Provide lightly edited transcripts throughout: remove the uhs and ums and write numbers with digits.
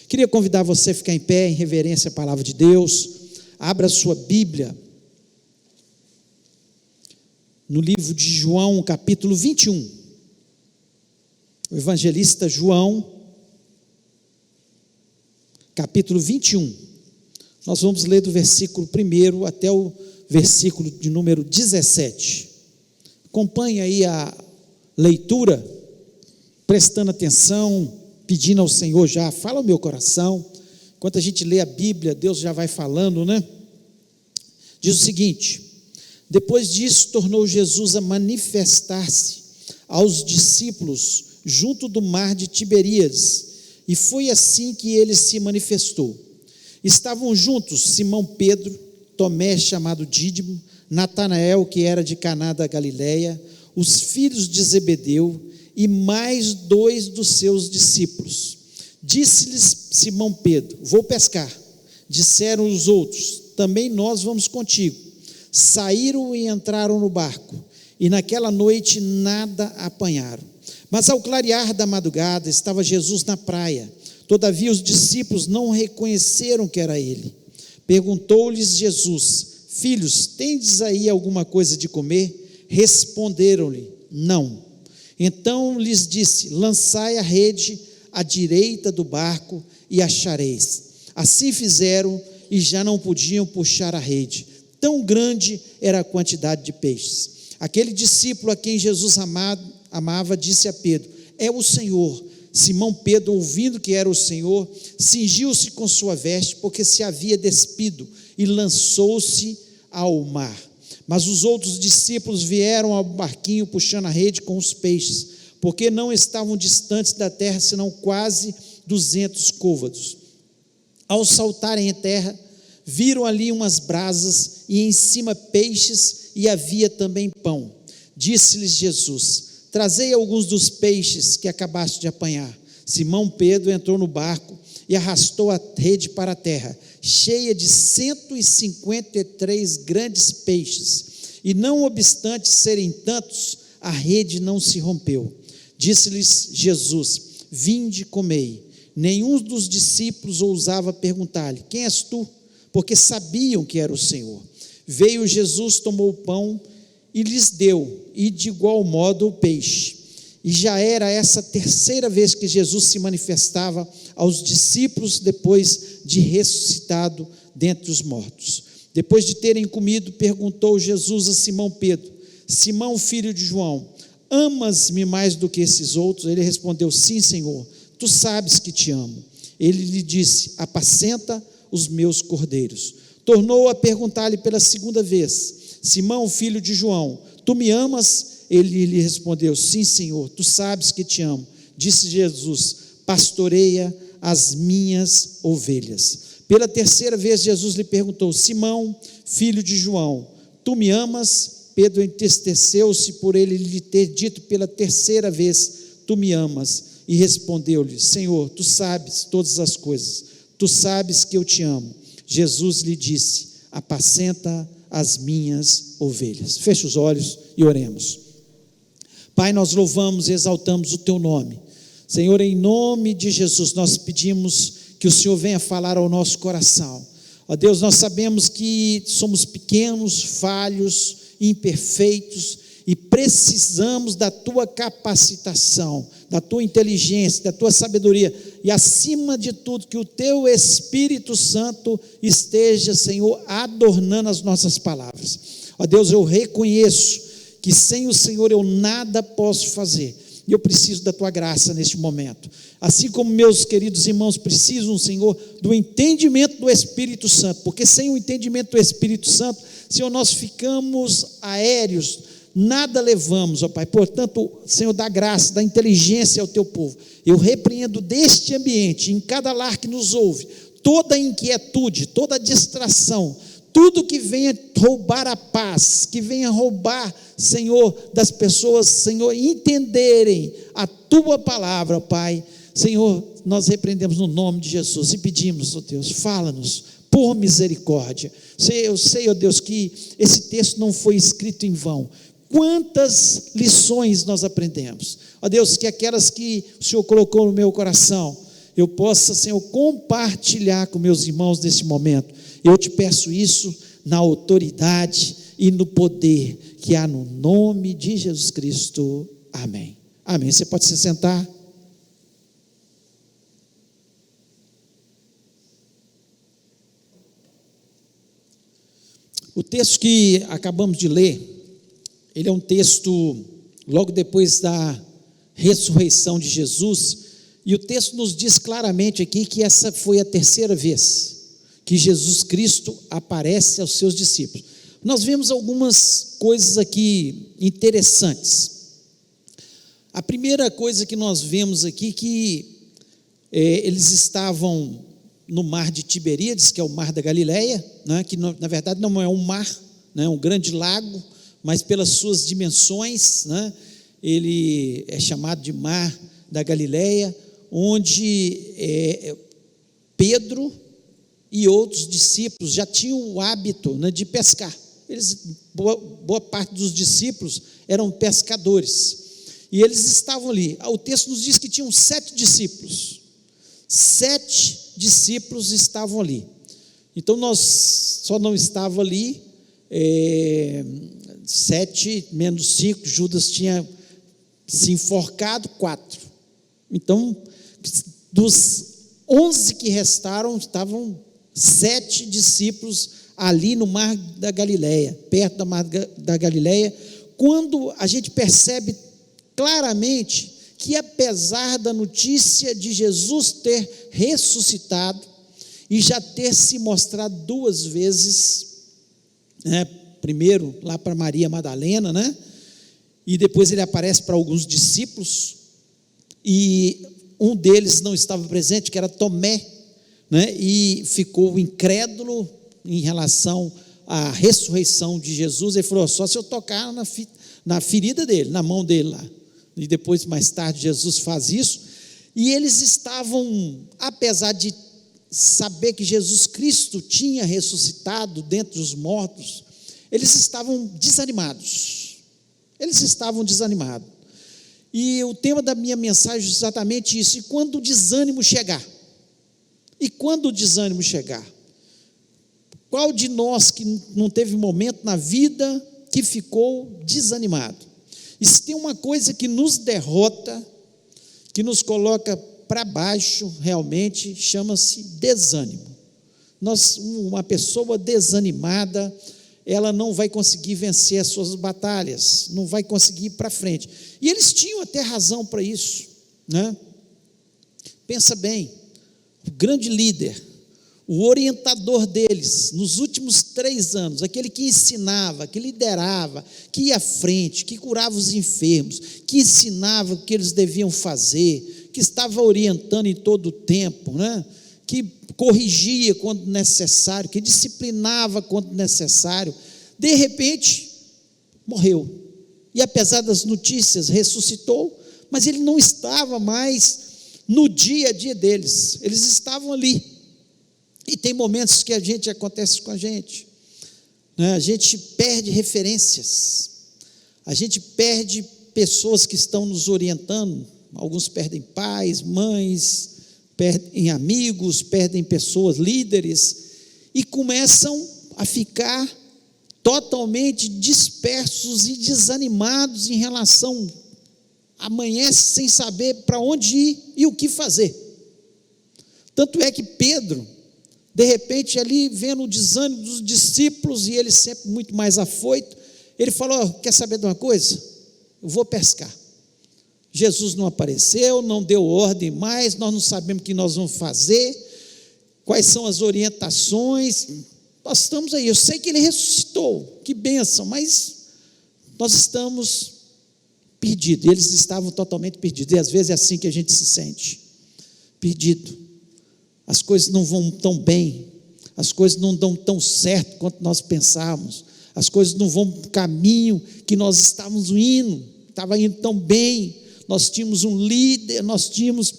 Queria convidar você a ficar em pé, em reverência à palavra de Deus. Abra a sua Bíblia no livro de João, capítulo 21. O evangelista João, capítulo 21. Nós vamos ler do versículo 1 até o versículo de número 17. Acompanhe aí a leitura, prestando atenção, pedindo ao Senhor já, fala o meu coração. Enquanto a gente lê a Bíblia, Deus já vai falando, né? Diz o seguinte: depois disso, tornou Jesus a manifestar-se aos discípulos junto do mar de Tiberíades, e foi assim que ele se manifestou. Estavam juntos Simão Pedro, Tomé chamado Dídimo, Natanael, que era de Caná da Galileia, os filhos de Zebedeu e mais 2 dos seus discípulos. Disse-lhes Simão Pedro: vou pescar. Disseram os outros: também nós vamos contigo. Saíram e entraram no barco, e naquela noite nada apanharam. Mas ao clarear da madrugada estava Jesus na praia. Todavia os discípulos não reconheceram que era ele. Perguntou-lhes Jesus: filhos, tendes aí alguma coisa de comer? Responderam-lhe: não. Então lhes disse: lançai a rede à direita do barco e achareis. Assim fizeram e já não podiam puxar a rede, tão grande era a quantidade de peixes. Aquele discípulo a quem Jesus amava disse a Pedro: é o Senhor. Simão Pedro, ouvindo que era o Senhor, cingiu-se com sua veste, porque se havia despido, e lançou-se ao mar. Mas os outros discípulos vieram ao barquinho puxando a rede com os peixes, porque não estavam distantes da terra, senão quase 200 côvados. Ao saltarem em terra, viram ali umas brasas, e em cima peixes, e havia também pão. Disse-lhes Jesus: trazei alguns dos peixes que acabaste de apanhar. Simão Pedro entrou no barco e arrastou a rede para a terra, cheia de 153 grandes peixes, e não obstante serem tantos, a rede não se rompeu. Disse-lhes Jesus: vinde, comei. Nenhum dos discípulos ousava perguntar-lhe: quem és tu? Porque sabiam que era o Senhor. Veio Jesus, tomou o pão e lhes deu, e de igual modo o peixe. E já era essa a terceira vez que Jesus se manifestava aos discípulos depois de ressuscitado dentre os mortos. Depois de terem comido, perguntou Jesus a Simão Pedro: Simão, filho de João, amas-me mais do que esses outros? Ele respondeu: sim, Senhor, tu sabes que te amo. Ele lhe disse: apacenta os meus cordeiros. Tornou a perguntar-lhe pela segunda vez: Simão, filho de João, tu me amas? Ele lhe respondeu: sim, Senhor, tu sabes que te amo. Disse Jesus: pastoreia as minhas ovelhas. Pela terceira vez Jesus lhe perguntou: Simão, filho de João, tu me amas? Pedro entristeceu-se por ele lhe ter dito pela terceira vez: tu me amas? E respondeu-lhe: Senhor, tu sabes todas as coisas, tu sabes que eu te amo. Jesus lhe disse: apacenta as minhas ovelhas. Feche os olhos e oremos. Pai, nós louvamos e exaltamos o teu nome. Senhor, em nome de Jesus, nós pedimos que o Senhor venha falar ao nosso coração. Ó Deus, nós sabemos que somos pequenos, falhos, imperfeitos, e precisamos da tua capacitação, da tua inteligência, da tua sabedoria, e acima de tudo, que o teu Espírito Santo esteja, Senhor, adornando as nossas palavras. Ó Deus, eu reconheço que sem o Senhor eu nada posso fazer, e eu preciso da tua graça neste momento, assim como meus queridos irmãos precisam, Senhor, do entendimento do Espírito Santo, porque sem o entendimento do Espírito Santo, Senhor, nós ficamos aéreos, nada levamos, ó Pai. Portanto, Senhor, dá graça, dá inteligência ao teu povo. Eu repreendo deste ambiente, em cada lar que nos ouve, toda inquietude, toda distração, tudo que venha roubar a paz, que venha roubar, Senhor, das pessoas, Senhor, entenderem a tua palavra, Pai. Senhor, nós repreendemos no nome de Jesus e pedimos, ó Deus, fala-nos por misericórdia. Eu sei, ó Deus, que esse texto não foi escrito em vão. Quantas lições nós aprendemos, ó Deus, que aquelas que o Senhor colocou no meu coração, eu possa, Senhor, compartilhar com meus irmãos nesse momento. Eu te peço isso na autoridade e no poder que há no nome de Jesus Cristo. Amém. Amém. Você pode se sentar. O texto que acabamos de ler, ele é um texto logo depois da ressurreição de Jesus, e o texto nos diz claramente aqui que essa foi a terceira vez que Jesus Cristo aparece aos seus discípulos. Nós vemos algumas coisas aqui interessantes. A primeira coisa que nós vemos aqui, que eles estavam no mar de Tiberíades, que é o mar da Galileia, né, que na verdade não é um mar, né, é um grande lago, mas pelas suas dimensões, né, ele é chamado de mar da Galileia, onde Pedro e outros discípulos já tinham o hábito, né, de pescar. Boa parte dos discípulos eram pescadores, e eles estavam ali. O texto nos diz que tinham 7 discípulos. 7 discípulos estavam ali. Então nós só não estava ali 7 menos 5, Judas tinha se enforcado, 4. Então, dos 11 que restaram, estavam 7 discípulos ali no mar da Galileia, perto do mar da Galileia, quando a gente percebe claramente que, apesar da notícia de Jesus ter ressuscitado e já ter se mostrado 2 vezes, né, primeiro lá para Maria Madalena, né, e depois ele aparece para alguns discípulos, e um deles não estava presente, que era Tomé, né, e ficou incrédulo em relação à ressurreição de Jesus. Ele falou: só se eu tocar na ferida dele, na mão dele lá. E depois, mais tarde, Jesus faz isso. E eles estavam, apesar de saber que Jesus Cristo tinha ressuscitado dentre os mortos, eles estavam desanimados. E o tema da minha mensagem é exatamente isso. E quando o desânimo chegar? Qual de nós que não teve momento na vida que ficou desanimado? E se tem uma coisa que nos derrota, que nos coloca para baixo, realmente, chama-se desânimo. Uma pessoa desanimada, ela não vai conseguir vencer as suas batalhas, não vai conseguir ir para frente. E eles tinham até razão para isso, né? Pensa bem, o grande líder, o orientador deles, nos últimos 3 anos, aquele que ensinava, que liderava, que ia à frente, que curava os enfermos, que ensinava o que eles deviam fazer, que estava orientando em todo o tempo, né? Que corrigia quando necessário, que disciplinava quando necessário, de repente morreu. E apesar das notícias, ressuscitou, mas ele não estava mais no dia a dia deles, eles estavam ali. E tem momentos que acontece com a gente, né? A gente perde referências, a gente perde pessoas que estão nos orientando. Alguns perdem pais, mães, perdem amigos, perdem pessoas, líderes, e começam a ficar totalmente dispersos e desanimados em relação, amanhece sem saber para onde ir e o que fazer. Tanto é que Pedro, de repente, ali vendo o desânimo dos discípulos, e ele sempre muito mais afoito, ele falou: quer saber de uma coisa? Eu vou pescar. Jesus não apareceu, não deu ordem mais, nós não sabemos o que nós vamos fazer, quais são as orientações, nós estamos aí. Eu sei que ele ressuscitou, que bênção, mas nós estamos perdidos. E eles estavam totalmente perdidos, e às vezes é assim que a gente se sente, perdido. As coisas não vão tão bem, as coisas não dão tão certo quanto nós pensávamos, as coisas não vão para o caminho que nós estávamos indo, estava indo tão bem, nós tínhamos um líder, nós tínhamos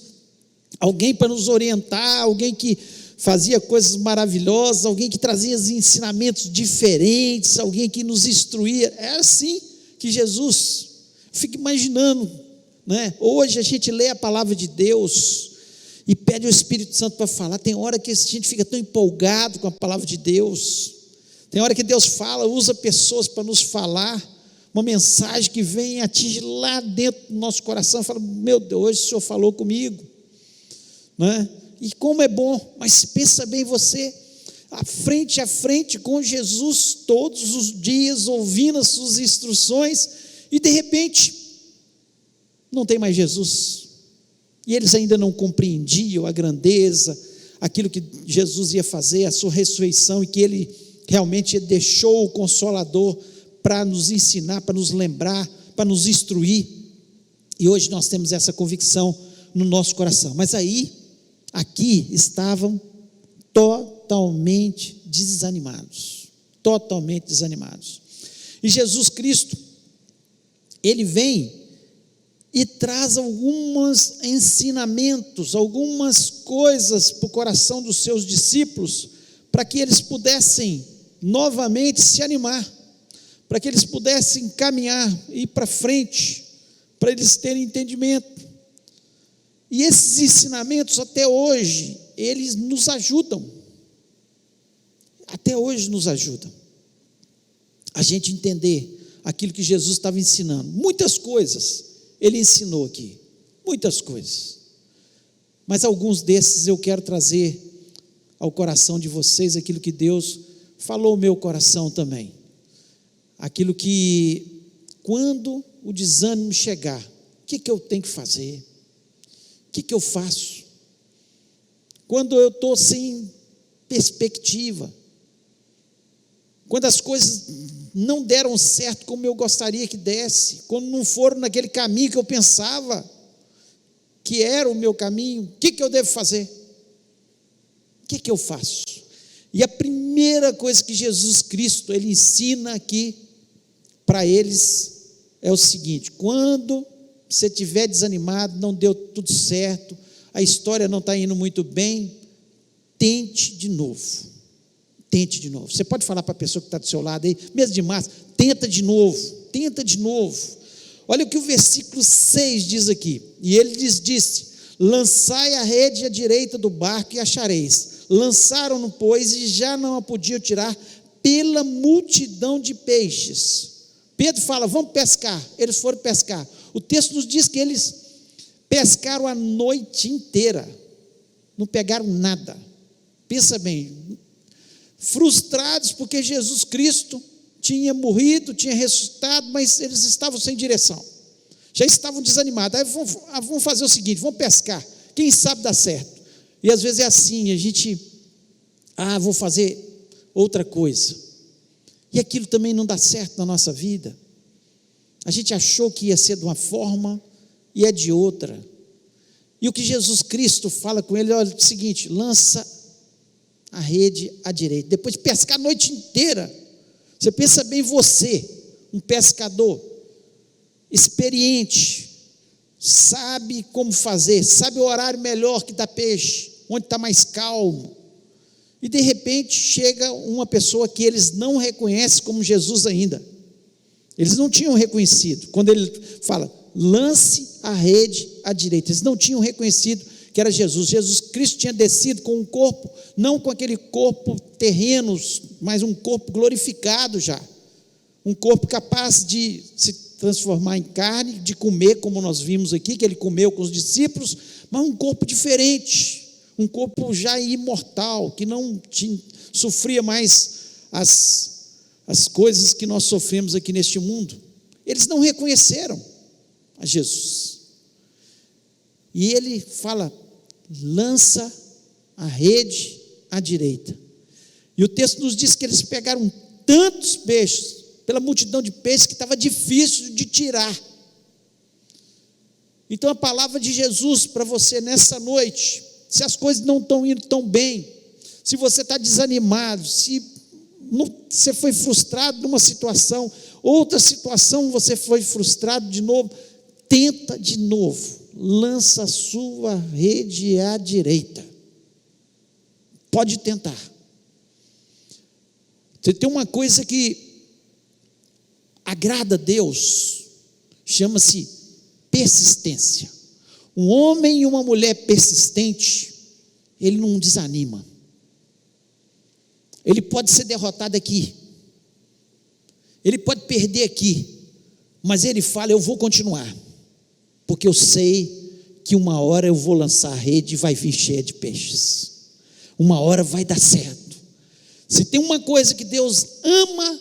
alguém para nos orientar, alguém que fazia coisas maravilhosas, alguém que trazia ensinamentos diferentes, alguém que nos instruía. É assim que Jesus, fica imaginando, né? Hoje a gente lê a palavra de Deus, e pede ao Espírito Santo para falar. Tem hora que a gente fica tão empolgado com a palavra de Deus, tem hora que Deus fala, usa pessoas para nos falar, uma mensagem que vem e atinge lá dentro do nosso coração, fala, meu Deus, hoje o Senhor falou comigo, não é? E como é bom, mas pensa bem você, frente a frente com Jesus, todos os dias, ouvindo as suas instruções, e de repente, não tem mais Jesus, e eles ainda não compreendiam a grandeza, aquilo que Jesus ia fazer, a sua ressurreição, e que Ele realmente deixou o Consolador para nos ensinar, para nos lembrar, para nos instruir, e hoje nós temos essa convicção no nosso coração. Mas aí, aqui estavam totalmente desanimados, e Jesus Cristo, Ele vem e traz alguns ensinamentos, algumas coisas para o coração dos seus discípulos, para que eles pudessem novamente se animar, para que eles pudessem caminhar, ir para frente, para eles terem entendimento. E esses ensinamentos até hoje, eles nos ajudam, até hoje nos ajudam, a gente entender aquilo que Jesus estava ensinando. Muitas coisas Ele ensinou aqui, muitas coisas, mas alguns desses eu quero trazer ao coração de vocês, aquilo que Deus falou ao meu coração também, aquilo que, quando o desânimo chegar, o que eu tenho que fazer? O que eu faço? Quando eu estou sem perspectiva, quando as coisas não deram certo como eu gostaria que desse, quando não foram naquele caminho que eu pensava que era o meu caminho, o que eu devo fazer? O que eu faço? E a primeira coisa que Jesus Cristo, Ele ensina aqui para eles, é o seguinte: quando você estiver desanimado, não deu tudo certo, a história não está indo muito bem, tente de novo. Tente de novo. Você pode falar para a pessoa que está do seu lado aí, mesmo de massa, tenta de novo, tenta de novo. Olha o que o versículo 6 diz aqui, e ele lhes disse: lançai a rede à direita do barco e achareis. Lançaram-no, pois, e já não a podiam tirar pela multidão de peixes. Pedro fala, vamos pescar. Eles foram pescar. O texto nos diz que eles pescaram a noite inteira, não pegaram nada. Pensa bem, frustrados porque Jesus Cristo tinha morrido, tinha ressuscitado, mas eles estavam sem direção, já estavam desanimados. Aí vamos fazer o seguinte, vamos pescar, quem sabe dá certo. E às vezes é assim, a gente, vou fazer outra coisa, e aquilo também não dá certo na nossa vida. A gente achou que ia ser de uma forma e é de outra. E o que Jesus Cristo fala com ele, olha, é o seguinte: lança a rede à direita, depois de pescar a noite inteira. Você pensa bem, você, um pescador experiente, sabe como fazer, sabe o horário melhor que dá peixe, onde está mais calmo, e de repente chega uma pessoa que eles não reconhecem como Jesus ainda. Eles não tinham reconhecido, quando ele fala, lance a rede à direita, eles não tinham reconhecido que era Jesus. Jesus Cristo tinha descido com um corpo, não com aquele corpo terreno, mas um corpo glorificado já, um corpo capaz de se transformar em carne, de comer, como nós vimos aqui, que ele comeu com os discípulos, mas um corpo diferente, um corpo já imortal, que não sofria mais as coisas que nós sofremos aqui neste mundo. Eles não reconheceram a Jesus, e ele fala, lança a rede à direita, e o texto nos diz que eles pegaram tantos peixes, pela multidão de peixes, que estava difícil de tirar. Então a palavra de Jesus para você nessa noite, se as coisas não estão indo tão bem, se você está desanimado, se você foi frustrado numa situação, outra situação você foi frustrado de novo, tenta de novo, lança a sua rede à direita, pode tentar. Você tem uma coisa que agrada a Deus, chama-se persistência. Um homem e uma mulher persistente, ele não desanima. Ele pode ser derrotado aqui, ele pode perder aqui, mas ele fala: eu vou continuar, porque eu sei que uma hora eu vou lançar a rede e vai vir cheia de peixes, uma hora vai dar certo. Se tem uma coisa que Deus ama,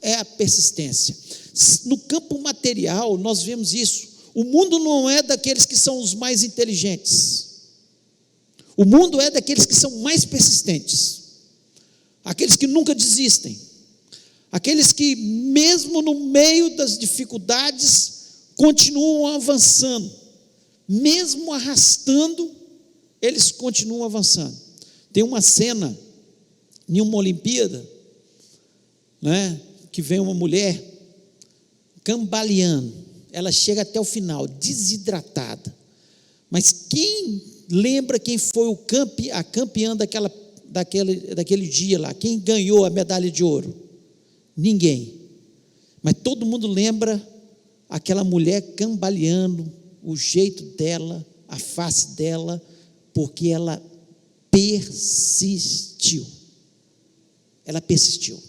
é a persistência. No campo material nós vemos isso. O mundo não é daqueles que são os mais inteligentes, o mundo é daqueles que são mais persistentes, aqueles que nunca desistem, aqueles que mesmo no meio das dificuldades continuam avançando, mesmo arrastando, eles continuam avançando. Tem uma cena em uma Olimpíada, né, que vem uma mulher cambaleando, ela chega até o final, desidratada, mas quem lembra quem foi a campeã daquele dia lá? Quem ganhou a medalha de ouro? Ninguém, mas todo mundo lembra aquela mulher cambaleando, o jeito dela, a face dela, porque ela persistiu. Ela persistiu.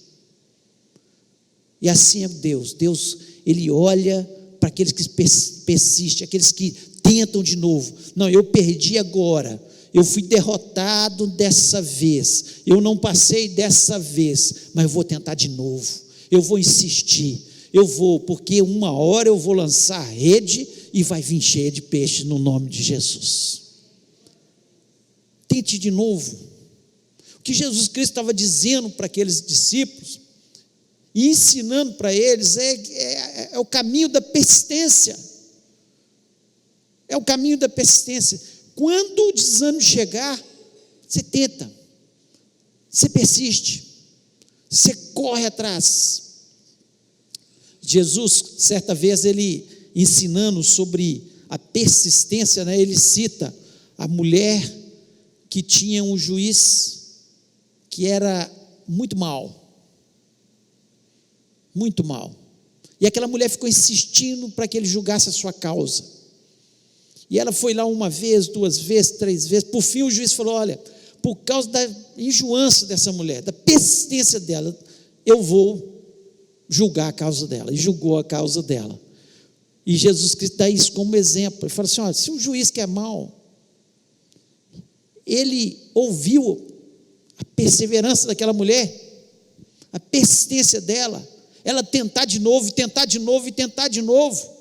E assim é Deus. Deus, Ele olha para aqueles que persistem, aqueles que tentam de novo. Não, eu perdi agora, eu fui derrotado dessa vez, eu não passei dessa vez, mas eu vou tentar de novo, eu vou insistir, porque uma hora eu vou lançar a rede e vai vir cheia de peixe no nome de Jesus. Tente de novo. O que Jesus Cristo estava dizendo para aqueles discípulos e ensinando para eles é o caminho da persistência. É o caminho da persistência. Quando o desânimo chegar, você tenta, você persiste, você corre atrás. Jesus, certa vez, ele ensinando sobre a persistência, né, ele cita a mulher que tinha um juiz que era muito mau, e aquela mulher ficou insistindo para que ele julgasse a sua causa, e ela foi lá uma vez, 2 vezes, 3 vezes, por fim o juiz falou: olha, por causa da enjoança dessa mulher, da persistência dela, eu vou julgar a causa dela, e julgou a causa dela. E Jesus Cristo dá isso como exemplo. Ele fala assim: olha, se um juiz que é mau, ele ouviu a perseverança daquela mulher, a persistência dela, ela tentar de novo, e tentar de novo, e tentar de novo,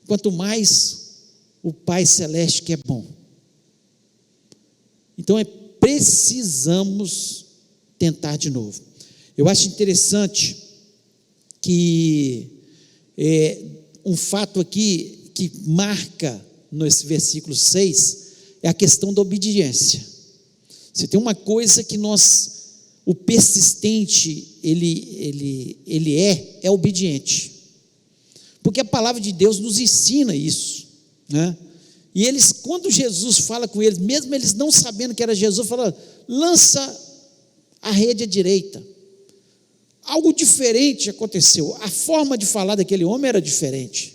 quanto mais o Pai Celeste que é bom. Então precisamos tentar de novo. Eu acho interessante que um fato aqui que marca nesse versículo 6 é a questão da obediência. Se tem uma coisa que o persistente, ele é obediente, porque a palavra de Deus nos ensina isso, né? E eles, quando Jesus fala com eles, mesmo eles não sabendo que era Jesus, fala: lança a rede à direita. Algo diferente aconteceu, a forma de falar daquele homem era diferente,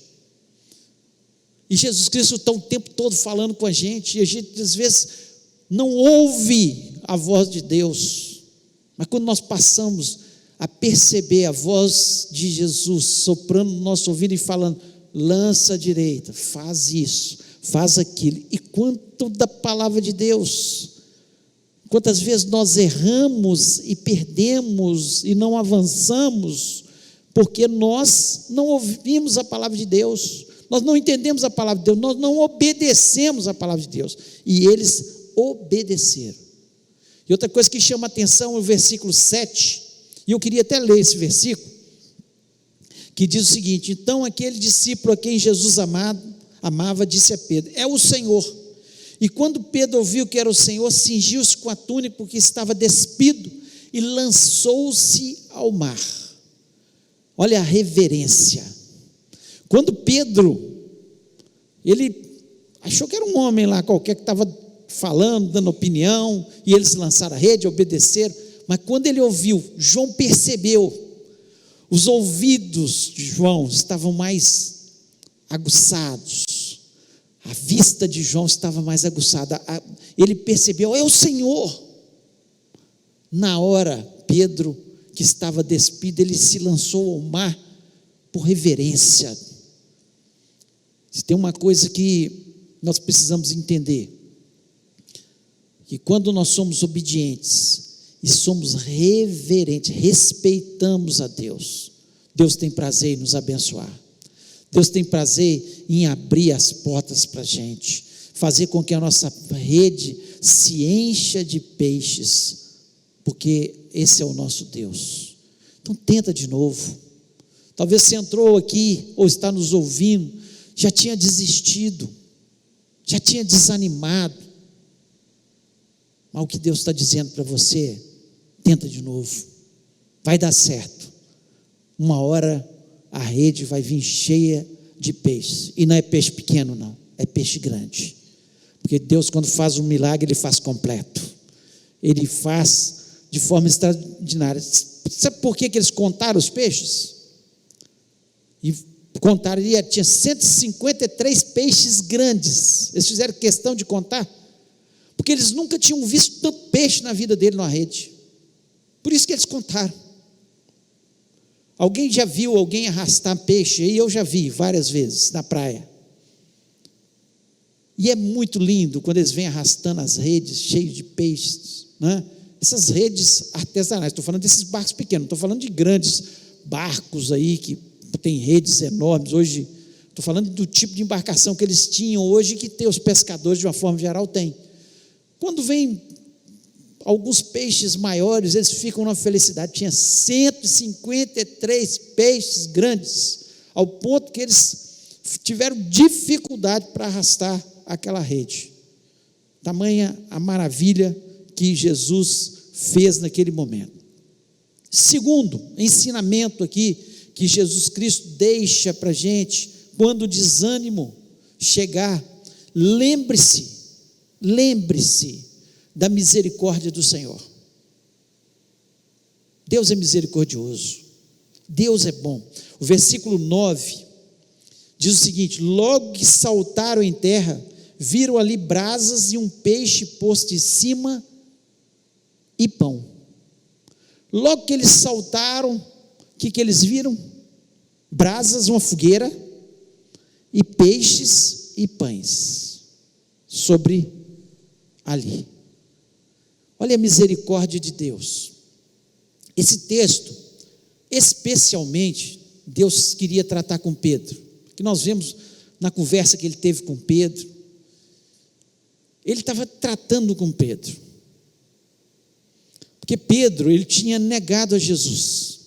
e Jesus Cristo está o tempo todo falando com a gente, e a gente às vezes não ouve a voz de Deus, mas quando nós passamos a perceber a voz de Jesus soprando no nosso ouvido e falando: lança à direita, faz isso, faz aquilo, e quanto da palavra de Deus, quantas vezes nós erramos e perdemos e não avançamos, porque nós não ouvimos a palavra de Deus, nós não entendemos a palavra de Deus, nós não obedecemos a palavra de Deus, e eles obedeceram. E outra coisa que chama a atenção é o versículo 7, e eu queria até ler esse versículo, que diz o seguinte: então aquele discípulo a quem Jesus amava disse a Pedro: é o Senhor. E quando Pedro ouviu que era o Senhor, cingiu-se com a túnica, porque estava despido, e lançou-se ao mar. Olha a reverência. Quando Pedro, ele achou que era um homem lá qualquer que estava falando, dando opinião, e eles lançaram a rede, obedeceram, mas quando ele ouviu, João percebeu, os ouvidos de João estavam mais aguçados, A vista de João estava mais aguçada, ele percebeu, é o Senhor. Na hora, Pedro, que estava despido, ele se lançou ao mar por reverência. Se tem uma coisa que nós precisamos entender, que quando nós somos obedientes e somos reverentes, respeitamos a Deus, Deus tem prazer em nos abençoar. Deus tem prazer em abrir as portas para a gente, fazer com que a nossa rede se encha de peixes, porque esse é o nosso Deus. Então tenta de novo. Talvez você entrou aqui ou está nos ouvindo, já tinha desistido, já tinha desanimado, mas o que Deus está dizendo para você, tenta de novo, vai dar certo. Uma hora a rede vai vir cheia de peixes, e não é peixe pequeno não, é peixe grande, porque Deus, quando faz um milagre, Ele faz completo, Ele faz de forma extraordinária. Sabe por que eles contaram os peixes? E contaram, tinha 153 peixes grandes, eles fizeram questão de contar, porque eles nunca tinham visto tanto peixe na vida dele numa rede, por isso que eles contaram. Alguém já viu alguém arrastar peixe? E eu já vi várias vezes na praia. E é muito lindo quando eles vêm arrastando as redes cheias de peixes, né? Essas redes artesanais, estou falando desses barcos pequenos, não estou falando de grandes barcos aí que tem redes enormes. Hoje, estou falando do tipo de embarcação que eles tinham hoje, que os pescadores, de uma forma geral, têm. Quando vem alguns peixes maiores, eles ficam numa felicidade. Tinha 153 peixes grandes, ao ponto que eles tiveram dificuldade para arrastar aquela rede. Tamanha a maravilha que Jesus fez naquele momento. Segundo ensinamento aqui que Jesus Cristo deixa para a gente, quando o desânimo chegar, lembre-se da misericórdia do Senhor. Deus é misericordioso, Deus é bom. O versículo 9 diz o seguinte: logo que saltaram em terra, viram ali brasas e um peixe posto em cima e pão. Logo que eles saltaram, o que eles viram? Brasas, uma fogueira, e peixes e pães sobre ali. Olha a misericórdia de Deus. Esse texto, especialmente, Deus queria tratar com Pedro, que nós vemos na conversa que ele teve com Pedro. Ele estava tratando com Pedro, porque Pedro, ele tinha negado a Jesus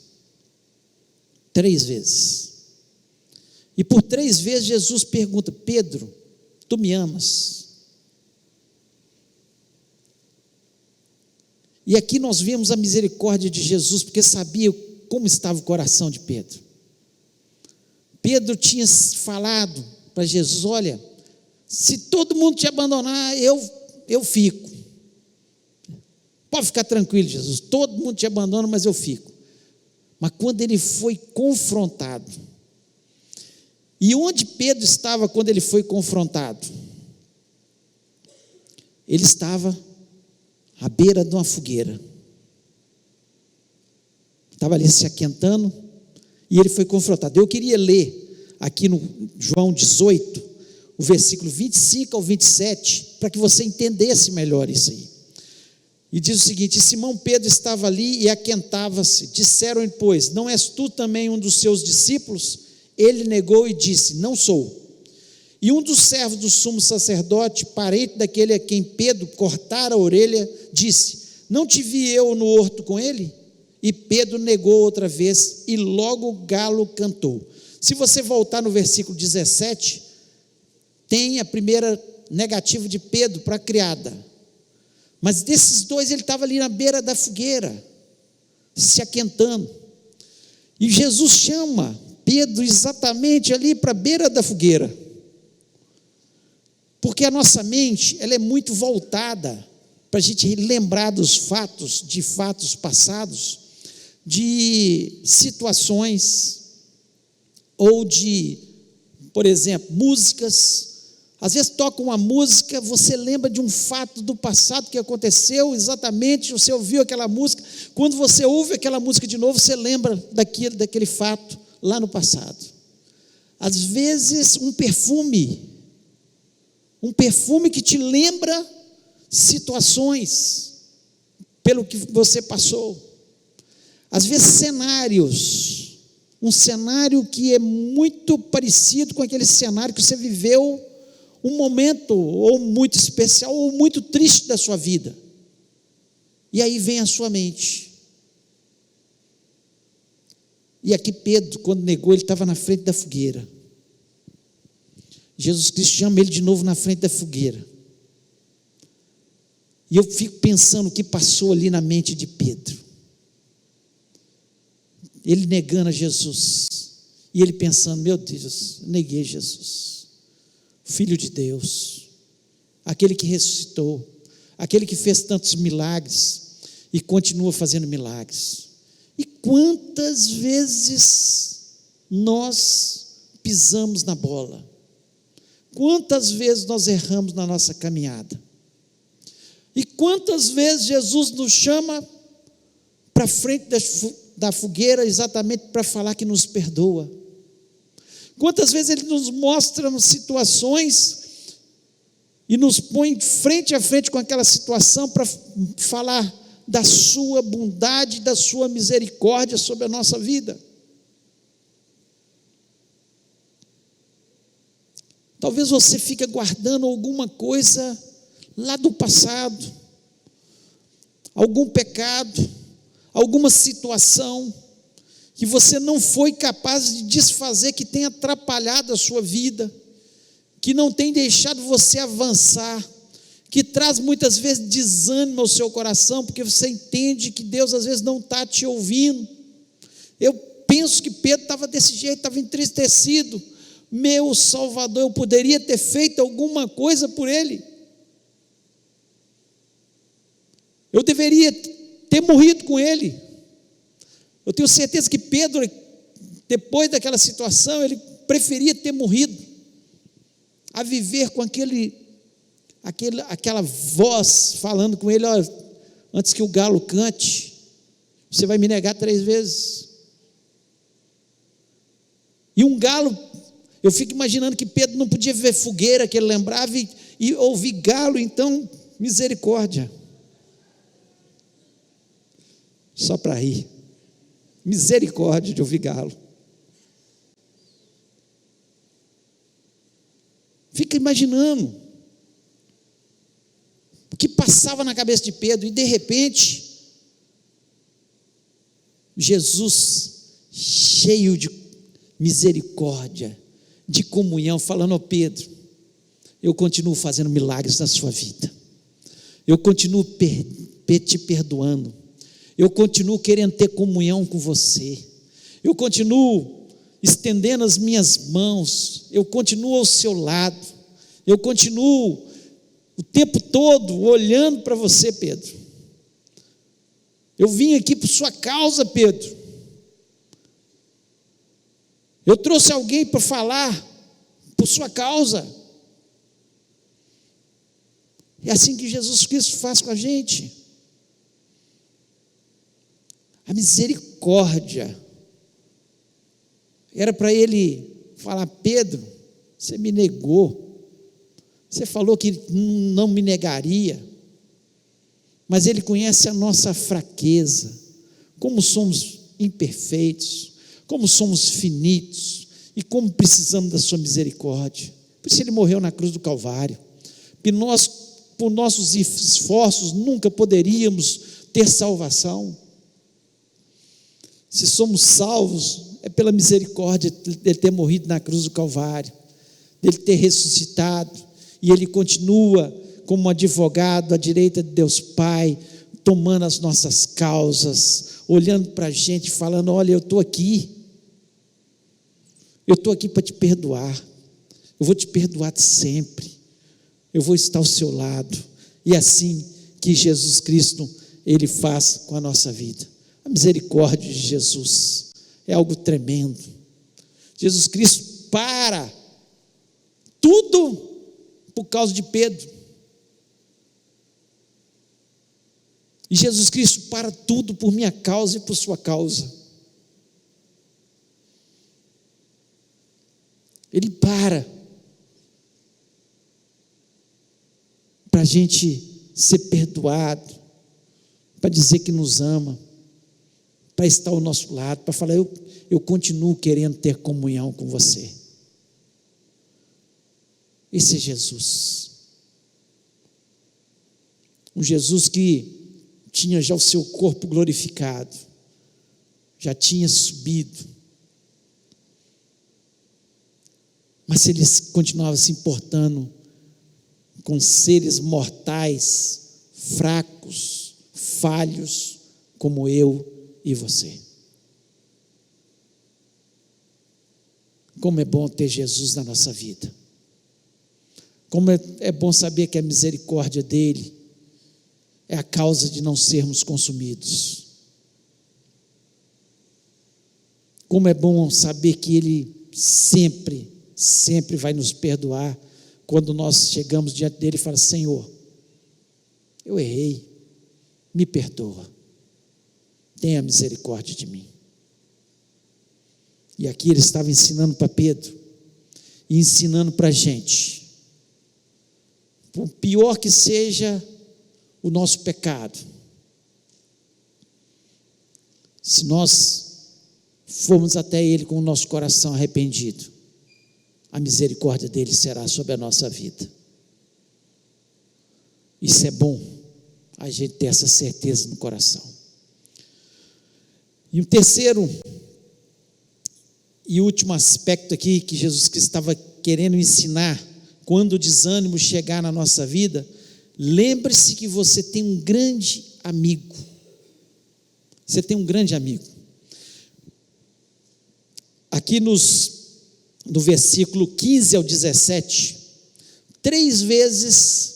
3 vezes, e por 3 vezes Jesus pergunta: Pedro, tu me amas? E aqui nós vemos a misericórdia de Jesus, porque sabia como estava o coração de Pedro. Pedro tinha falado para Jesus: olha, se todo mundo te abandonar, eu fico. Pode ficar tranquilo, Jesus, todo mundo te abandona, mas eu fico. Mas quando ele foi confrontado, e onde Pedro estava quando ele foi confrontado? Ele estava à beira de uma fogueira, estava ali se aquentando, e ele foi confrontado. Eu queria ler aqui no João 18, o versículo 25 ao 27, para que você entendesse melhor isso aí. E diz o seguinte: Simão Pedro estava ali e aquentava-se. Disseram-lhe, pois, não és tu também um dos seus discípulos? Ele negou e disse: não sou. E um dos servos do sumo sacerdote, parente daquele a quem Pedro cortara a orelha, disse: não te vi eu no horto com ele? E Pedro negou outra vez, e logo o galo cantou. Se você voltar no versículo 17, tem a primeira negativa de Pedro para a criada. Mas desses dois, ele estava ali na beira da fogueira, se aquentando. E Jesus chama Pedro exatamente ali para a beira da fogueira. Porque a nossa mente, ela é muito voltada para a gente lembrar dos fatos, de fatos passados, de situações, ou de, por exemplo, músicas. Às vezes toca uma música, você lembra de um fato do passado que aconteceu exatamente, você ouviu aquela música, quando você ouve aquela música de novo, você lembra daquele fato lá no passado. Às vezes um perfume que te lembra situações pelo que você passou. Às vezes cenários, um cenário que é muito parecido com aquele cenário que você viveu, um momento ou muito especial ou muito triste da sua vida. E aí vem à sua mente. E aqui Pedro, quando negou, ele estava na frente da fogueira. Jesus Cristo chama ele de novo na frente da fogueira. E eu fico pensando o que passou ali na mente de Pedro. Ele negando a Jesus. E ele pensando, meu Deus, neguei Jesus. Filho de Deus, aquele que ressuscitou, aquele que fez tantos milagres e continua fazendo milagres. E quantas vezes nós pisamos na bola? Quantas vezes nós erramos na nossa caminhada? E quantas vezes Jesus nos chama para frente da fogueira exatamente para falar que nos perdoa? Quantas vezes Ele nos mostra situações e nos põe frente a frente com aquela situação para falar da sua bondade, da sua misericórdia sobre a nossa vida. Talvez você fique guardando alguma coisa lá do passado, algum pecado, alguma situação que você não foi capaz de desfazer, que tem atrapalhado a sua vida, que não tem deixado você avançar, que traz muitas vezes desânimo ao seu coração, porque você entende que Deus às vezes não está te ouvindo. Eu penso que Pedro estava desse jeito, estava entristecido. Meu Salvador, eu poderia ter feito alguma coisa por ele. Eu deveria ter morrido com ele. Eu tenho certeza que Pedro, depois daquela situação, ele preferia ter morrido, a viver com aquela voz falando com ele, olha, antes que o galo cante, você vai me negar 3 vezes. E um galo, eu fico imaginando que Pedro não podia ver fogueira, que ele lembrava, e ouvir galo, então, misericórdia. Só para rir. Misericórdia de ouvir galo. Fica imaginando o que passava na cabeça de Pedro, e de repente, Jesus, cheio de misericórdia, de comunhão, falando, Pedro, eu continuo fazendo milagres na sua vida, eu continuo te perdoando, eu continuo querendo ter comunhão com você, eu continuo estendendo as minhas mãos, eu continuo ao seu lado, eu continuo o tempo todo olhando para você, Pedro. Eu vim aqui por sua causa, Pedro. Eu trouxe alguém para falar por sua causa. É assim que Jesus Cristo faz com a gente. A misericórdia era para ele falar, Pedro, você me negou, você falou que não me negaria, mas ele conhece a nossa fraqueza, como somos imperfeitos, como somos finitos, e como precisamos da sua misericórdia. Por isso ele morreu na cruz do Calvário, porque nós, por nossos esforços, nunca poderíamos ter salvação. Se somos salvos, é pela misericórdia dele ter morrido na cruz do Calvário, dele ter ressuscitado, e ele continua como advogado à direita de Deus Pai, tomando as nossas causas, olhando para a gente, falando, olha, eu estou aqui para te perdoar, eu vou te perdoar sempre, eu vou estar ao seu lado, e assim que Jesus Cristo, ele faz com a nossa vida. A misericórdia de Jesus é algo tremendo. Jesus Cristo para tudo por causa de Pedro. E Jesus Cristo para tudo por minha causa e por sua causa. Ele para a gente ser perdoado, para dizer que nos ama, para estar ao nosso lado, para falar, eu continuo querendo ter comunhão com você. Esse é Jesus. Um Jesus que tinha já o seu corpo glorificado, já tinha subido, mas ele continuava se importando com seres mortais, fracos, falhos, como eu e você. Como é bom ter Jesus na nossa vida. Como é bom saber que a misericórdia dele é a causa de não sermos consumidos. Como é bom saber que ele sempre vai nos perdoar quando nós chegamos diante dele e falamos, Senhor, eu errei, me perdoa, tenha misericórdia de mim. E aqui ele estava ensinando para Pedro, e ensinando para a gente, por pior que seja o nosso pecado, se nós formos até ele com o nosso coração arrependido, a misericórdia dele será sobre a nossa vida. Isso é bom, a gente ter essa certeza no coração. E o terceiro e último aspecto aqui que Jesus Cristo estava querendo ensinar, quando o desânimo chegar na nossa vida, lembre-se que você tem um grande amigo. Você tem um grande amigo. Aqui no versículo 15 ao 17, 3 vezes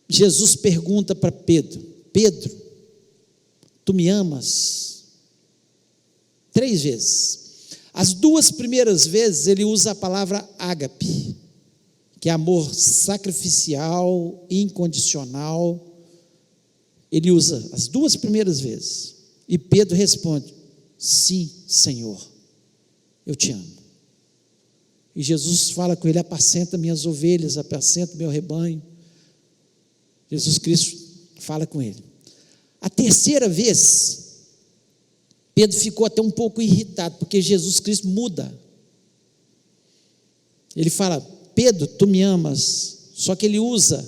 Jesus pergunta para Pedro, Pedro, tu me amas? 3 vezes. As 2 primeiras vezes ele usa a palavra ágape, que é amor sacrificial, incondicional. Ele usa as 2 primeiras vezes. E Pedro responde, sim, Senhor, eu te amo. E Jesus fala com ele, apacenta minhas ovelhas, apacenta meu rebanho. Jesus Cristo fala com ele. A terceira vez, Pedro ficou até um pouco irritado, porque Jesus Cristo muda. Ele fala, Pedro, tu me amas, só que ele usa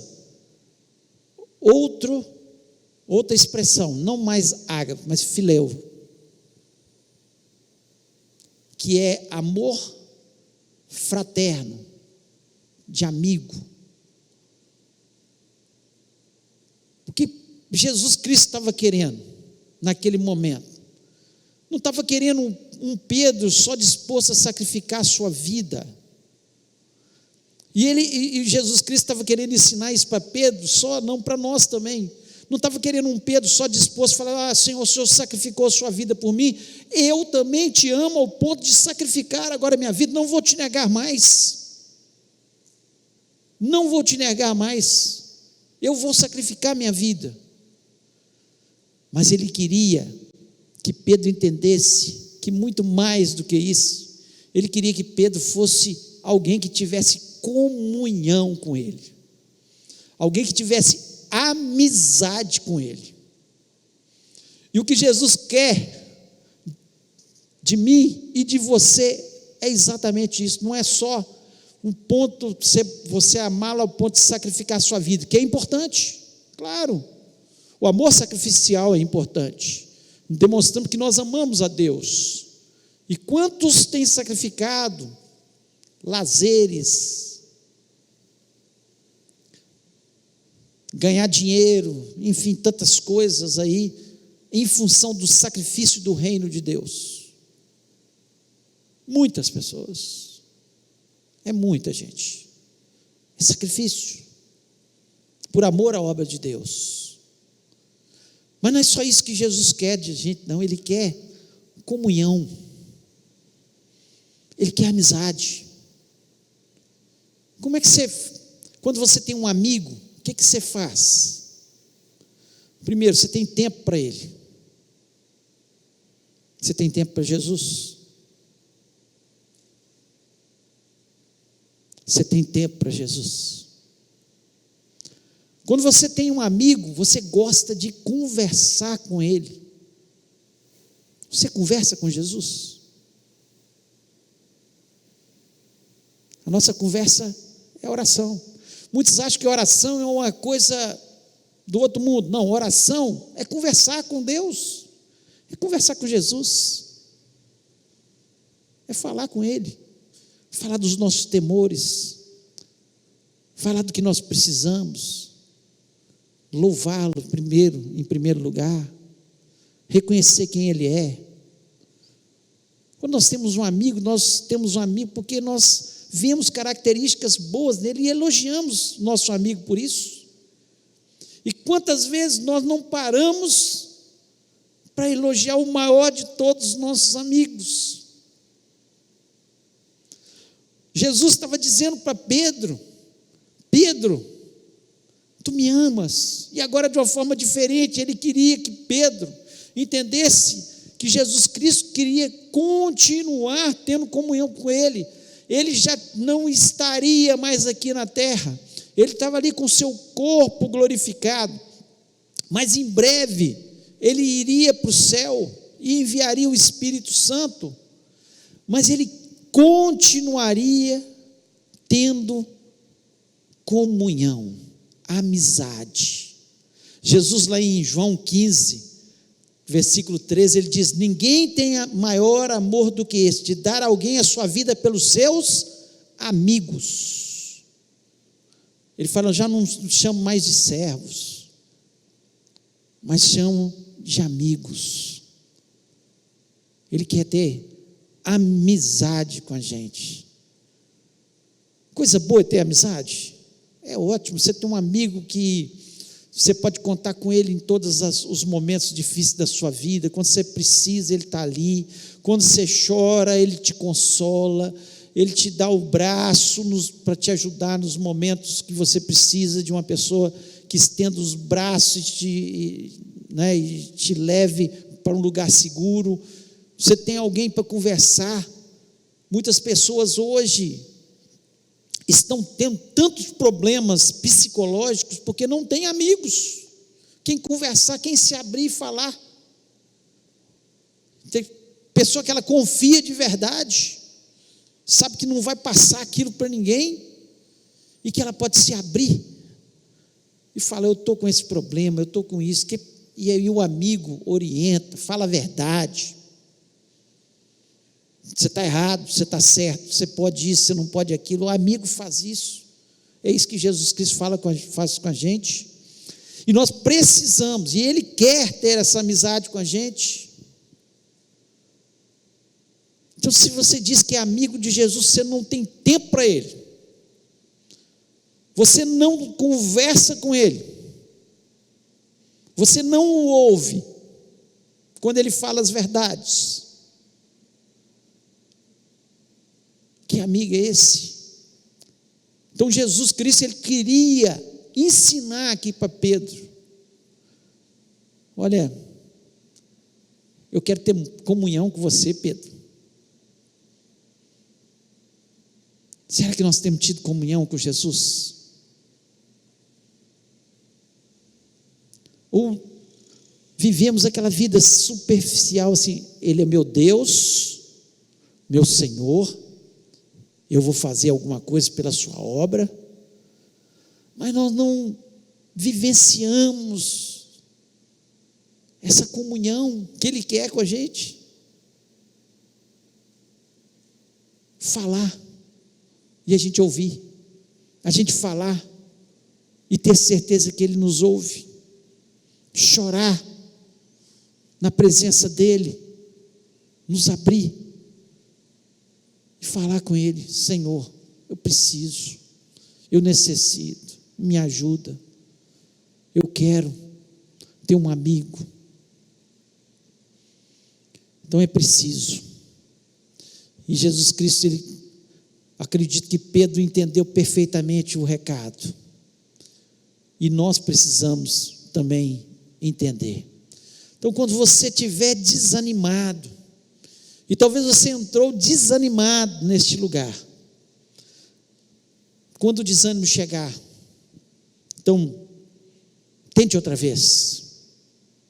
outra expressão, não mais ágape, mas filéu, que é amor fraterno, de amigo. O que Jesus Cristo estava querendo naquele momento? Não estava querendo um Pedro só disposto a sacrificar a sua vida. E Jesus Cristo estava querendo ensinar isso para Pedro, só não para nós também. Não estava querendo um Pedro só disposto a falar, Senhor, o Senhor sacrificou a sua vida por mim, eu também te amo ao ponto de sacrificar agora a minha vida, não vou te negar mais. Não vou te negar mais. Eu vou sacrificar minha vida. Mas ele queria que Pedro entendesse que muito mais do que isso, ele queria que Pedro fosse alguém que tivesse comunhão com ele, alguém que tivesse amizade com ele. E o que Jesus quer de mim e de você é exatamente isso. Não é só um ponto, você amá-lo ao ponto de sacrificar a sua vida, que é importante, claro, o amor sacrificial é importante, demonstrando que nós amamos a Deus. E quantos têm sacrificado lazeres, ganhar dinheiro, enfim, tantas coisas aí, em função do sacrifício do reino de Deus? Muitas pessoas, é muita gente, é sacrifício, por amor à obra de Deus. Mas não é só isso que Jesus quer de gente, não, ele quer comunhão, ele quer amizade. Como é que você, quando você tem um amigo, o que você faz? Primeiro, você tem tempo para ele. Você tem tempo para Jesus? Você tem tempo para Jesus? Quando você tem um amigo, você gosta de conversar com ele. Você conversa com Jesus? A nossa conversa é oração. Muitos acham que oração é uma coisa do outro mundo. Não, oração é conversar com Deus, é conversar com Jesus, é falar com Ele, falar dos nossos temores, falar do que nós precisamos, louvá-lo em primeiro lugar, reconhecer quem Ele é. Quando nós temos um amigo porque nós vemos características boas nele e elogiamos nosso amigo por isso. E quantas vezes nós não paramos para elogiar o maior de todos os nossos amigos? Jesus estava dizendo para Pedro: Pedro, tu me amas. E agora, de uma forma diferente, ele queria que Pedro entendesse que Jesus Cristo queria continuar tendo comunhão com ele. Ele já não estaria mais aqui na terra, ele estava ali com o seu corpo glorificado, mas em breve ele iria para o céu e enviaria o Espírito Santo, mas ele continuaria tendo comunhão, amizade. Jesus, lá em João 15, versículo 13, ele diz: ninguém tem maior amor do que esse, de dar a alguém a sua vida pelos seus amigos. Ele fala: já não chamo mais de servos, mas chamo de amigos. Ele quer ter amizade com a gente. Coisa boa é ter amizade. É ótimo, você tem um amigo que você pode contar com ele em todos os momentos difíceis da sua vida. Quando você precisa, ele está ali. Quando você chora, ele te consola. Ele te dá o braço para te ajudar nos momentos que você precisa de uma pessoa que estenda os braços e te leve para um lugar seguro. Você tem alguém para conversar. Muitas pessoas hoje estão tendo tantos problemas psicológicos porque não tem amigos, quem conversar, quem se abrir e falar. Tem pessoa que ela confia de verdade, sabe que não vai passar aquilo para ninguém, e que ela pode se abrir e falar: eu estou com esse problema, eu estou com isso, e aí o amigo orienta, fala a verdade. Você está errado, você está certo, você pode isso, você não pode aquilo. O amigo faz isso. É isso que Jesus Cristo faz com a gente. E nós precisamos, e Ele quer ter essa amizade com a gente. Então, se você diz que é amigo de Jesus, você não tem tempo para Ele, você não conversa com Ele, você não o ouve quando Ele fala as verdades. Que amigo é esse? Então Jesus Cristo, ele queria ensinar aqui para Pedro: olha, eu quero ter comunhão com você, Pedro. Será que nós temos tido comunhão com Jesus? Ou vivemos aquela vida superficial assim: Ele é meu Deus, meu Senhor, eu vou fazer alguma coisa pela sua obra, mas nós não vivenciamos essa comunhão que Ele quer com a gente. Falar e a gente ouvir, a gente falar e ter certeza que Ele nos ouve, chorar na presença dEle, nos abrir e falar com Ele: Senhor, eu preciso, eu necessito, me ajuda, eu quero ter um amigo. Então é preciso. E Jesus Cristo, Ele Acredito que Pedro entendeu perfeitamente o recado. E nós precisamos também entender. Então, quando você estiver desanimado, e talvez você entrou desanimado neste lugar, quando o desânimo chegar, então, tente outra vez.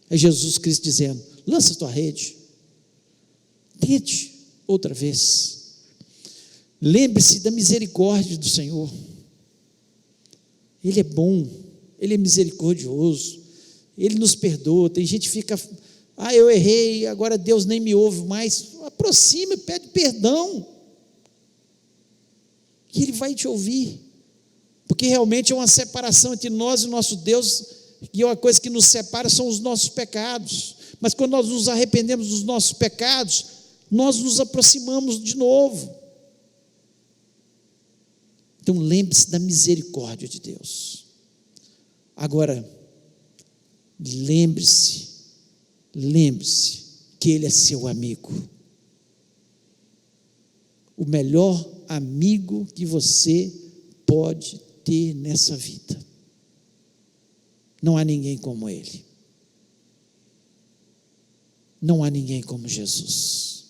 É Jesus Cristo dizendo: lança a tua rede, tente outra vez. Lembre-se da misericórdia do Senhor. Ele é bom, Ele é misericordioso, Ele nos perdoa. Tem gente que fica: eu errei, agora Deus nem me ouve mais. Aproxima e pede perdão, que Ele vai te ouvir, porque realmente é uma separação entre nós e o nosso Deus, e uma coisa que nos separa são os nossos pecados. Mas quando nós nos arrependemos dos nossos pecados, nós nos aproximamos de novo. Então lembre-se da misericórdia de Deus. Agora, lembre-se que Ele é seu amigo, o melhor amigo que você pode ter nessa vida. Não há ninguém como Ele, não há ninguém como Jesus.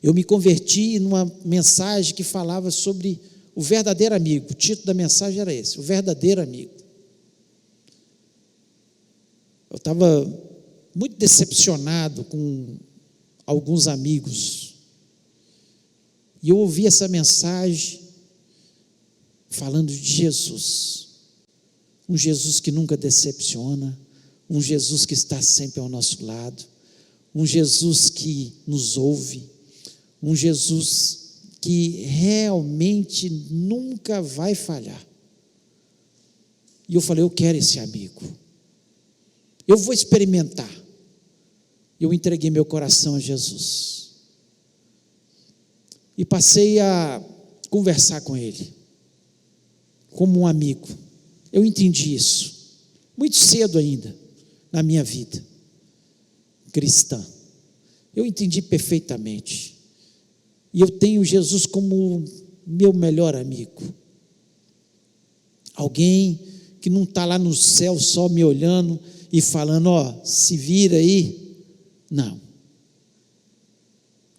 Eu me converti numa mensagem que falava sobre o verdadeiro amigo. O título da mensagem era esse: o verdadeiro amigo. Eu estava muito decepcionado com alguns amigos, e eu ouvi essa mensagem falando de Jesus, um Jesus que nunca decepciona, um Jesus que está sempre ao nosso lado, um Jesus que nos ouve, um Jesus que realmente nunca vai falhar. E eu falei: eu quero esse amigo, eu vou experimentar. Eu entreguei meu coração a Jesus e passei a conversar com Ele como um amigo. Eu entendi isso muito cedo ainda na minha vida cristã. Eu entendi perfeitamente. E eu tenho Jesus como meu melhor amigo. Alguém que não está lá no céu só me olhando e falando: se vira aí. Não,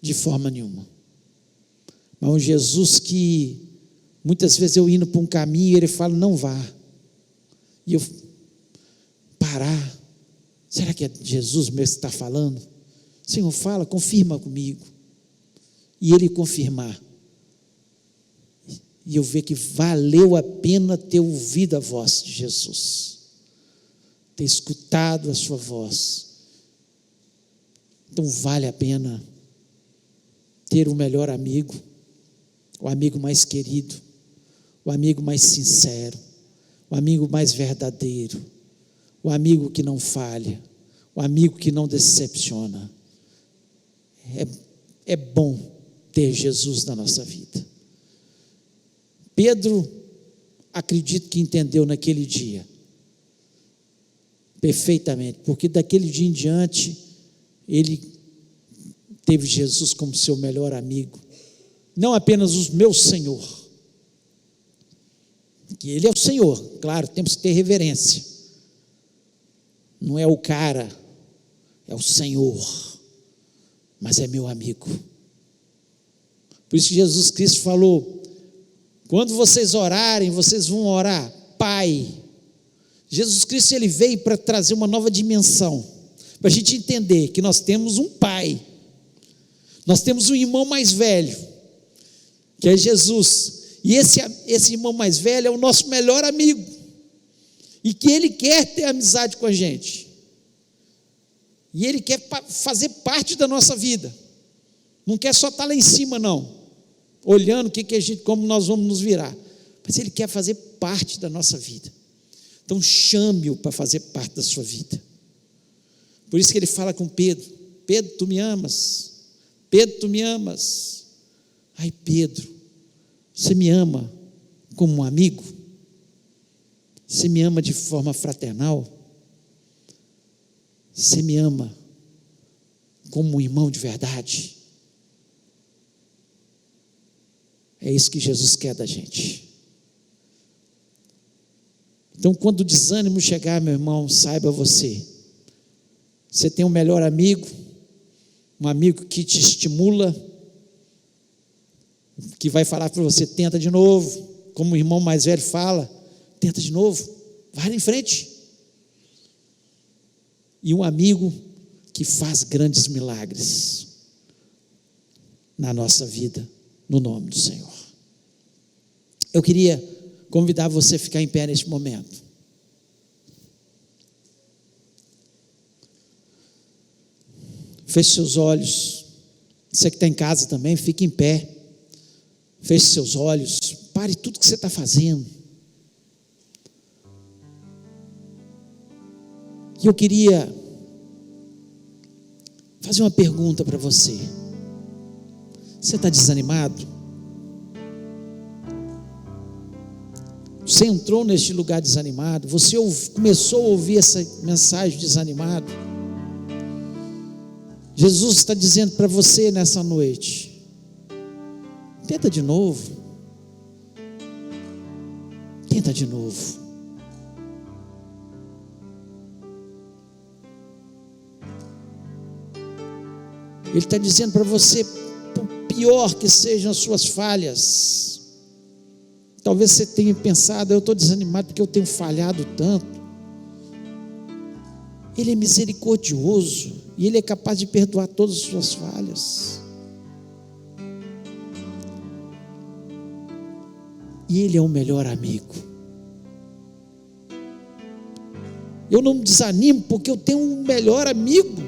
de forma nenhuma. Mas um Jesus que muitas vezes eu indo para um caminho, Ele fala: não vá. E eu parar. Será que é Jesus mesmo que está falando? Senhor, fala, confirma comigo. E Ele confirmar, e eu ver que valeu a pena ter ouvido a voz de Jesus, ter escutado a sua voz. Então vale a pena ter o melhor amigo, o amigo mais querido, o amigo mais sincero, o amigo mais verdadeiro, o amigo que não falha, o amigo que não decepciona. É bom ter Jesus na nossa vida. Pedro, acredito que entendeu naquele dia perfeitamente, porque daquele dia em diante ele teve Jesus como seu melhor amigo, não apenas o meu Senhor, que Ele é o Senhor, claro, temos que ter reverência, não é o cara, é o Senhor, mas é meu amigo. Por isso que Jesus Cristo falou: quando vocês orarem, vocês vão orar, Pai. Jesus Cristo, Ele veio para trazer uma nova dimensão, para a gente entender que nós temos um Pai, nós temos um irmão mais velho, que é Jesus, e esse irmão mais velho é o nosso melhor amigo, e que Ele quer ter amizade com a gente, e Ele quer fazer parte da nossa vida, não quer só estar lá em cima não, olhando como nós vamos nos virar, mas Ele quer fazer parte da nossa vida. Então chame-o para fazer parte da sua vida. Por isso que Ele fala com Pedro: Pedro, tu me amas? Pedro, tu me amas? Ai, Pedro, você me ama como um amigo? Você me ama de forma fraternal? Você me ama como um irmão de verdade? É isso que Jesus quer da gente. Então, quando o desânimo chegar, meu irmão, saiba você tem um melhor amigo, um amigo que te estimula, que vai falar para você: tenta de novo, como o irmão mais velho fala, tenta de novo, vai em frente. E um amigo que faz grandes milagres na nossa vida, no nome do Senhor. Eu queria convidar você a ficar em pé neste momento. Feche seus olhos. Você que está em casa também, fique em pé. Feche seus olhos. Pare tudo que você está fazendo. E eu queria fazer uma pergunta para você. Você está desanimado? Você entrou neste lugar desanimado? Você começou a ouvir essa mensagem desanimado? Jesus está dizendo para você nessa noite: tenta de novo. Tenta de novo. Ele está dizendo para você, por pior que sejam as suas falhas, talvez você tenha pensado: eu estou desanimado porque eu tenho falhado tanto. Ele é misericordioso e Ele é capaz de perdoar todas as suas falhas. E Ele é o melhor amigo. Eu não me desanimo porque eu tenho um melhor amigo,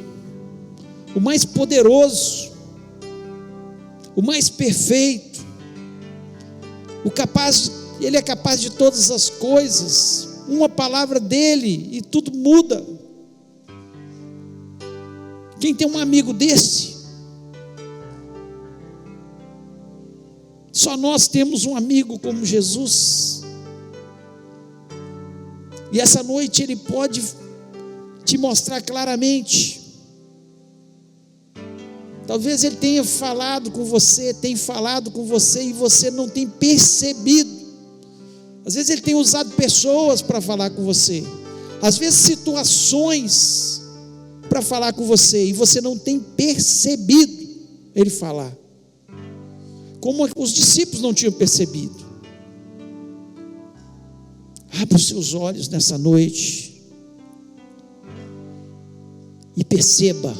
o mais poderoso, o mais perfeito, Ele é capaz de todas as coisas. Uma palavra dele e tudo muda. Quem tem um amigo desse? Só nós temos um amigo como Jesus. E essa noite Ele pode te mostrar claramente. Talvez Ele tenha falado com você, e você não tem percebido. Às vezes Ele tem usado pessoas para falar com você, às vezes situações para falar com você, e você não tem percebido Ele falar, como os discípulos não tinham percebido. Abra os seus olhos nessa noite e perceba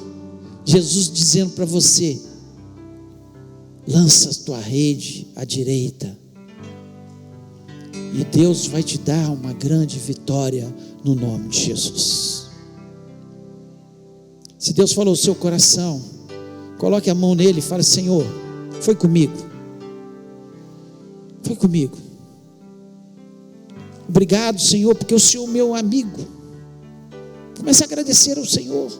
Jesus dizendo para você: lança a tua rede à direita, e Deus vai te dar uma grande vitória no nome de Jesus. Se Deus falou o seu coração, coloque a mão nele e fale: Senhor, foi comigo. Foi comigo. Obrigado, Senhor, porque o Senhor é meu amigo. Comece a agradecer ao Senhor.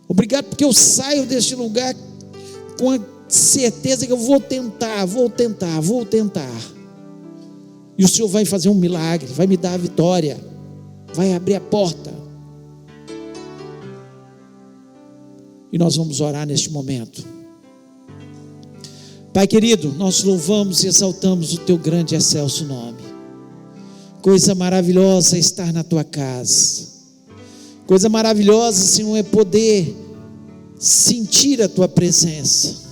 Obrigado porque eu saio deste lugar com a certeza que eu vou tentar. E o Senhor vai fazer um milagre, vai me dar a vitória, vai abrir a porta. E nós vamos orar neste momento. Pai querido, nós louvamos e exaltamos o Teu grande e excelso nome. Coisa maravilhosa é estar na Tua casa. Coisa maravilhosa, Senhor, é poder sentir a Tua presença.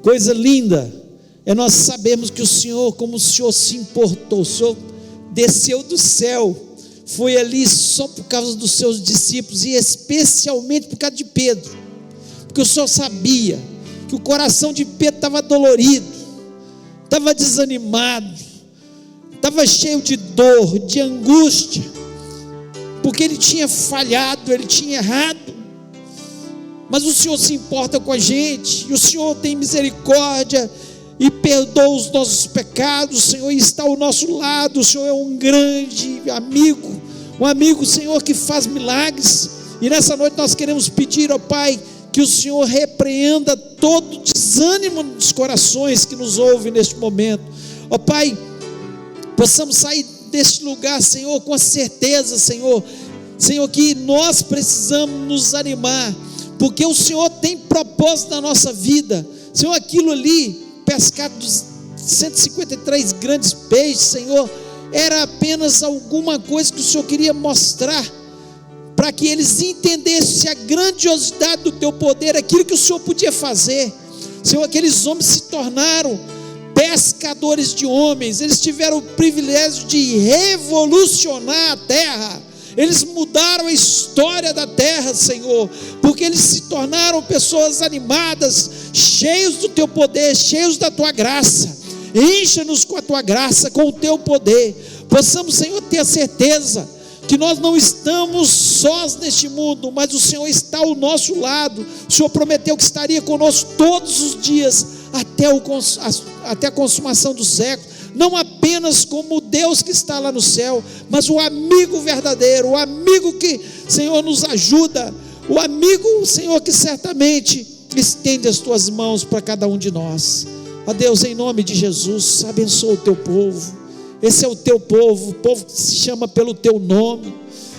Coisa linda é nós sabermos que o Senhor, como o Senhor se importou, o Senhor desceu do céu, foi ali só por causa dos seus discípulos, e especialmente por causa de Pedro, porque o Senhor sabia que o coração de Pedro estava dolorido, estava desanimado, estava cheio de dor, de angústia, porque ele tinha falhado, ele tinha errado. Mas o Senhor se importa com a gente, e o Senhor tem misericórdia e perdoa os nossos pecados. O Senhor está ao nosso lado. O Senhor é um grande amigo, um amigo, Senhor, que faz milagres. E nessa noite nós queremos pedir ao Pai que o Senhor repreenda todo desânimo dos corações que nos ouvem neste momento. Ó Pai, possamos sair deste lugar, Senhor, com a certeza, Senhor, que nós precisamos nos animar, porque o Senhor tem propósito na nossa vida. Senhor, aquilo ali, pescado dos 153 grandes peixes, Senhor, era apenas alguma coisa que o Senhor queria mostrar, para que eles entendessem a grandiosidade do teu poder, aquilo que o Senhor podia fazer. Senhor, aqueles homens se tornaram pescadores de homens, eles tiveram o privilégio de revolucionar a terra, eles mudaram a história da terra, Senhor, porque eles se tornaram pessoas animadas, cheios do teu poder, cheios da tua graça. Encha-nos com a tua graça, com o teu poder, possamos, Senhor, ter a certeza que nós não estamos sós neste mundo, mas o Senhor está ao nosso lado. O Senhor prometeu que estaria conosco todos os dias, até a consumação do século, não apenas como Deus que está lá no céu, mas o amigo verdadeiro, o amigo que, Senhor, nos ajuda, o amigo, Senhor, que certamente estende as tuas mãos para cada um de nós. Ó Deus, em nome de Jesus, abençoa o teu povo. Esse é o teu povo, o povo que se chama pelo teu nome.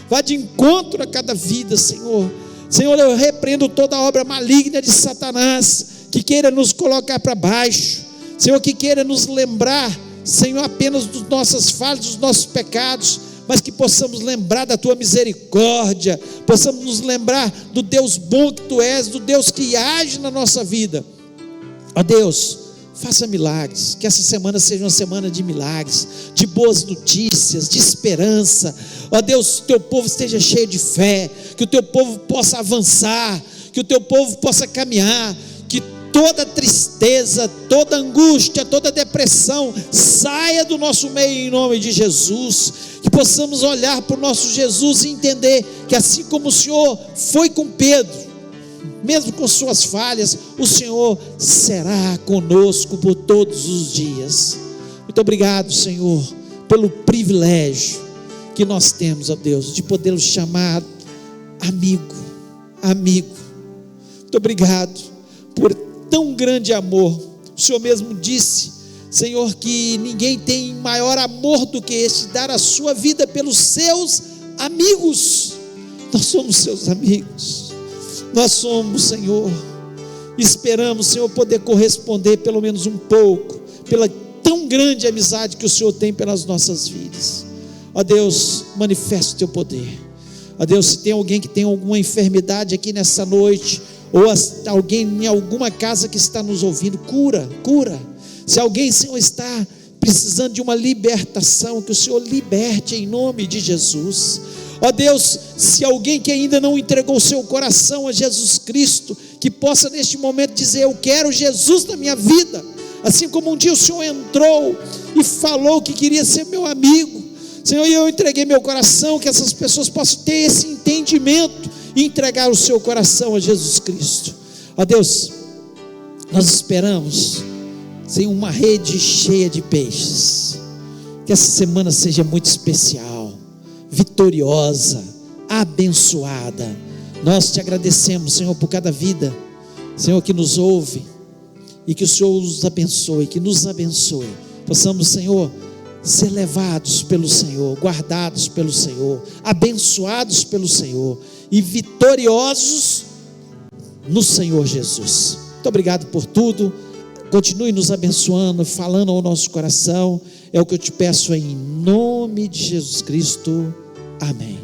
Vá de encontro a cada vida, Senhor. Senhor, eu repreendo toda obra maligna de Satanás, que queira nos colocar para baixo, Senhor, que queira nos lembrar, Senhor, apenas das nossas falhas, dos nossos pecados, mas que possamos lembrar da tua misericórdia, possamos nos lembrar do Deus bom que tu és, do Deus que age na nossa vida. Ó Deus, faça milagres, que essa semana seja uma semana de milagres, de boas notícias, de esperança. Ó Deus, que o teu povo esteja cheio de fé, que o teu povo possa avançar, que o teu povo possa caminhar, que toda tristeza, toda angústia, toda depressão saia do nosso meio em nome de Jesus, que possamos olhar para o nosso Jesus e entender que assim como o Senhor foi com Pedro, mesmo com suas falhas, o Senhor será conosco por todos os dias. Muito obrigado, Senhor, pelo privilégio que nós temos, ó Deus, de podê-lo chamar amigo. Muito obrigado por tão grande amor. O Senhor mesmo disse, Senhor, que ninguém tem maior amor do que esse, dar a sua vida pelos seus amigos. Nós somos seus amigos. Nós somos, Senhor, esperamos, Senhor, poder corresponder pelo menos um pouco, pela tão grande amizade que o Senhor tem pelas nossas vidas. Ó Deus, manifesta o teu poder. Ó Deus, se tem alguém que tem alguma enfermidade aqui nessa noite, ou alguém em alguma casa que está nos ouvindo, cura. Se alguém, Senhor, está precisando de uma libertação, que o Senhor liberte em nome de Jesus. Ó Deus, se alguém que ainda não entregou o seu coração a Jesus Cristo, que possa neste momento dizer: eu quero Jesus na minha vida, assim como um dia o Senhor entrou e falou que queria ser meu amigo, Senhor, e eu entreguei meu coração, que essas pessoas possam ter esse entendimento e entregar o seu coração a Jesus Cristo. Ó Deus, nós esperamos em uma rede cheia de peixes, que essa semana seja muito especial, vitoriosa, abençoada. Nós te agradecemos, Senhor, por cada vida, Senhor, que nos ouve, e que o Senhor nos abençoe, que nos abençoe, possamos, Senhor, ser levados pelo Senhor, guardados pelo Senhor, abençoados pelo Senhor e vitoriosos no Senhor Jesus. Muito obrigado por tudo. Continue nos abençoando, falando ao nosso coração. É o que eu te peço em nome de Jesus Cristo. Amém.